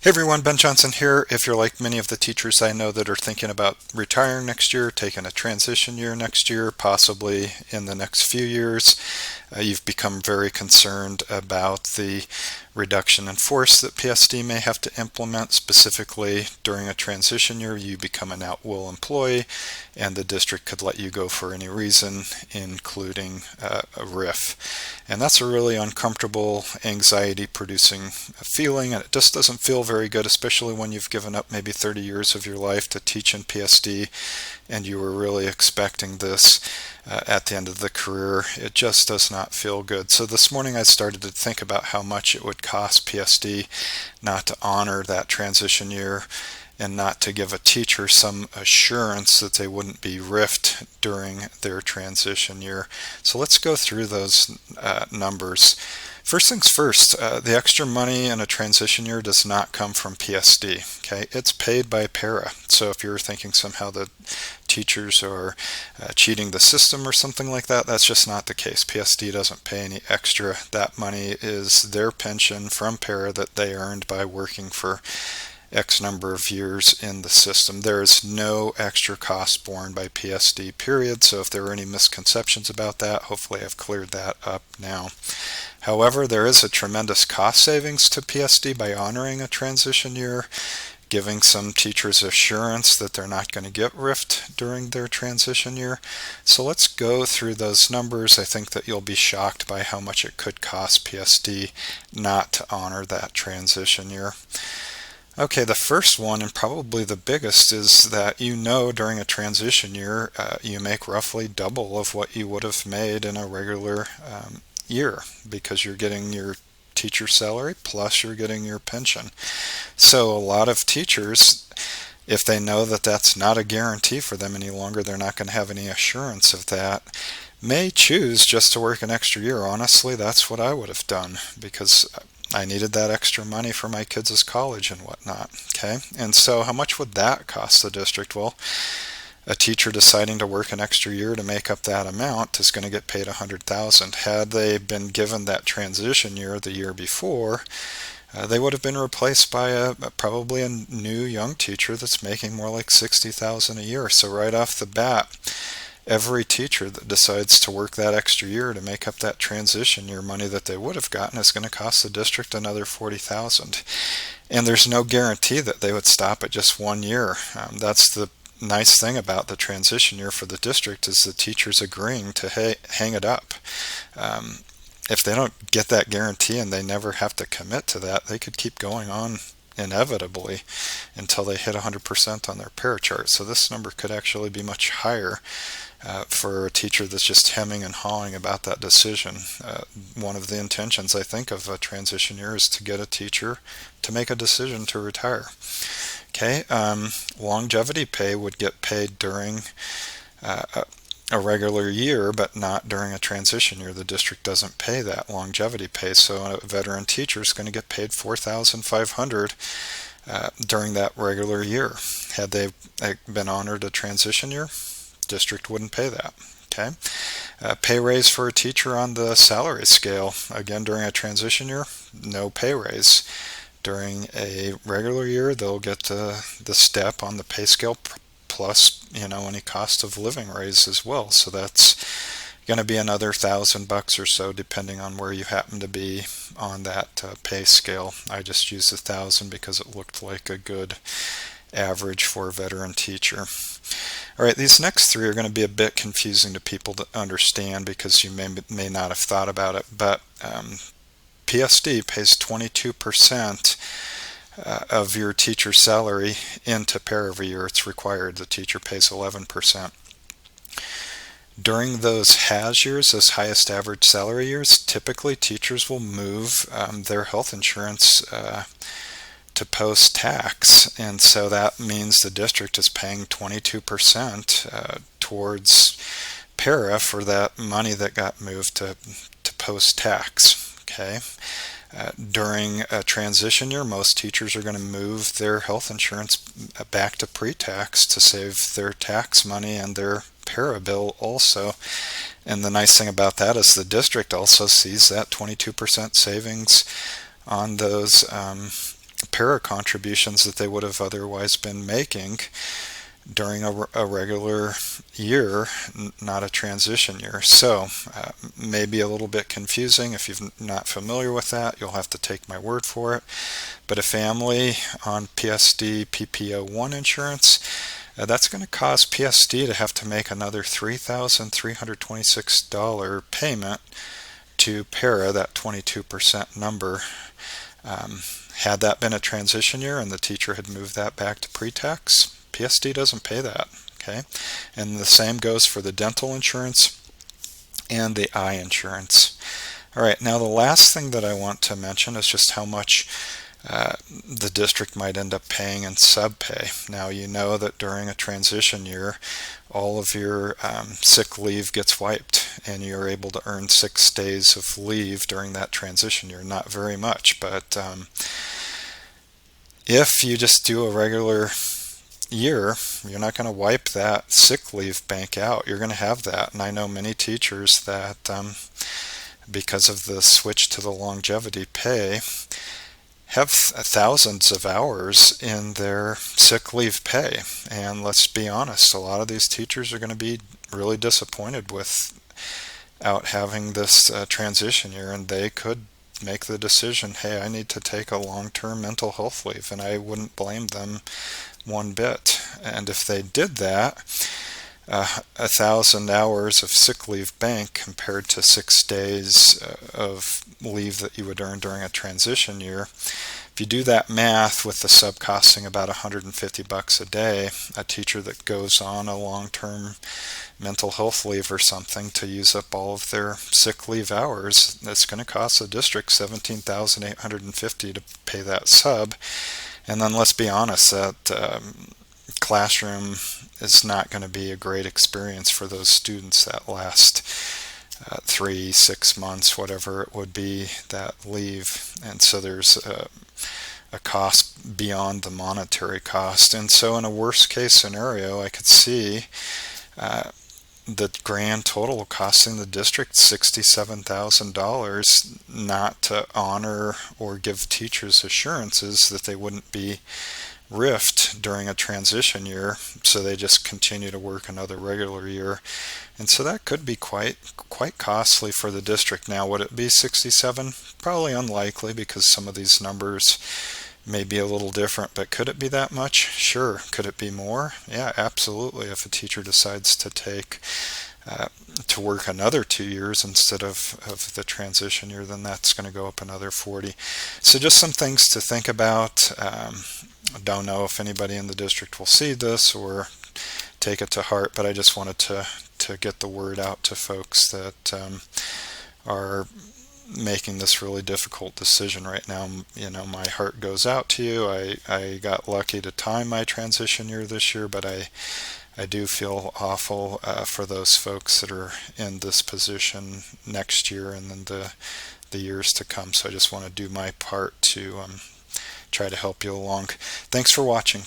Hey everyone, Ben Johnson here. If you're like many of the teachers I know that are thinking about retiring next year, taking a transition year next year, possibly in the next few years, you've become very concerned about the reduction in force that PSD may have to implement. Specifically, during a transition year, you become an at-will employee, and the district could let you go for any reason, including a RIF. And that's a really uncomfortable, anxiety-producing feeling, and it just doesn't feel very good, especially when you've given up maybe 30 years of your life to teach in PSD, and you were really expecting this at the end of the career. It just does not feel good. So this morning I started to think about how much it would cost PSD not to honor that transition year and not to give a teacher some assurance that they wouldn't be riffed during their transition year. So let's go through those numbers. First things first, the extra money in a transition year does not come from PSD. Okay, it's paid by para. So if you're thinking somehow that teachers are cheating the system or something like that, that's just not the case. PSD doesn't pay any extra. That money is their pension from para that they earned by working for X number of years in the system. There is no extra cost borne by PSD, period. So if there are any misconceptions about that, hopefully I've cleared that up now. However, there is a tremendous cost savings to PSD by honoring a transition year, giving some teachers assurance that they're not going to get riffed during their transition year. So let's go through those numbers. I think that you'll be shocked by how much it could cost PSD not to honor that transition year. Okay, the first one, and probably the biggest, is that during a transition year you make roughly double of what you would have made in a regular year, because you're getting your teacher salary plus you're getting your pension. So a lot of teachers, if they know that that's not a guarantee for them any longer, they're not going to have any assurance of that, may choose just to work an extra year. Honestly, that's what I would have done, because I needed that extra money for my kids' college and whatnot. Okay, and so how much would that cost the district? Well, a teacher deciding to work an extra year to make up that amount is going to get paid $100,000. Had they been given that transition year the year before, they would have been replaced by probably a new young teacher that's making more like $60,000 a year. So right off the bat, every teacher that decides to work that extra year to make up that transition year money that they would have gotten is going to cost the district another $40,000. And there's no guarantee that they would stop at just 1 year. That's the nice thing about the transition year for the district, is the teachers agreeing to hang it up. If they don't get that guarantee and they never have to commit to that, they could keep going on inevitably until they hit 100% on their para chart. So this number could actually be much higher for a teacher that's just hemming and hawing about that decision. One of the intentions, I think, of a transition year is to get a teacher to make a decision to retire. Okay, longevity pay would get paid during a regular year, but not during a transition year. The district doesn't pay that longevity pay, so a veteran teacher is going to get paid $4,500 during that regular year. Had they been honored a transition year, district wouldn't pay that. Okay, pay raise for a teacher on the salary scale. Again, during a transition year, no pay raise. During a regular year, they'll get the step on the pay scale plus any cost of living raise as well. So that's going to be another $1,000 or so, depending on where you happen to be on that pay scale. I just used 1,000 because it looked like a good average for a veteran teacher. All right, these next three are going to be a bit confusing to people to understand because you may not have thought about it, but PSD pays 22% of your teacher's salary into para every year. It's required. The teacher pays 11%. During those HAS years, those highest average salary years, typically teachers will move their health insurance to post-tax, and so that means the district is paying 22% towards para for that money that got moved to post-tax. Okay. During a transition year, most teachers are going to move their health insurance back to pre-tax to save their tax money and their para bill also. And the nice thing about that is the district also sees that 22% savings on those para contributions that they would have otherwise been making during a regular year, not a transition year. So maybe a little bit confusing. If you're not familiar with that, you'll have to take my word for it. But a family on PSD PPO1 insurance, that's going to cause PSD to have to make another $3,326 payment to para, that 22% number. Had that been a transition year and the teacher had moved that back to pre-tax, PSD doesn't pay that. Okay, and the same goes for the dental insurance and the eye insurance. All right, now the last thing that I want to mention is just how much the district might end up paying in sub-pay. Now, you know that during a transition year, all of your sick leave gets wiped, and you're able to earn 6 days of leave during that transition year. Not very much, but if you just do a regular year, you're not going to wipe that sick leave bank out. You're going to have that. And I know many teachers that, because of the switch to the longevity pay, have thousands of hours in their sick leave pay. And let's be honest, a lot of these teachers are going to be really disappointed without having this transition year, and they could make the decision, hey, I need to take a long-term mental health leave, and I wouldn't blame them one bit. And if they did that, 1,000 hours of sick leave bank compared to 6 days of leave that you would earn during a transition year. If you do that math with the sub costing about $150 a day, a teacher that goes on a long-term mental health leave or something to use up all of their sick leave hours, that's going to cost the district $17,850 to pay that sub. And then let's be honest, that classroom is not going to be a great experience for those students that last 3, 6 months, whatever it would be, that leave. And so there's a cost beyond the monetary cost. And so in a worst case scenario, I could see the grand total costing the district $67,000 not to honor or give teachers assurances that they wouldn't be rift during a transition year, so they just continue to work another regular year. And so that could be quite costly for the district. Now, would it be 67? Probably unlikely, because some of these numbers may be a little different, but could it be that much? Sure. Could it be more? Yeah, absolutely. If a teacher decides to take to work another 2 years instead of the transition year, then that's going to go up another 40. So just some things to think about. I don't know if anybody in the district will see this or take it to heart, but I just wanted to get the word out to folks that are making this really difficult decision right now. You know, my heart goes out to you. I got lucky to time my transition year this year, but I do feel awful for those folks that are in this position next year and then the years to come. So I just want to do my part to try to help you along. Thanks for watching.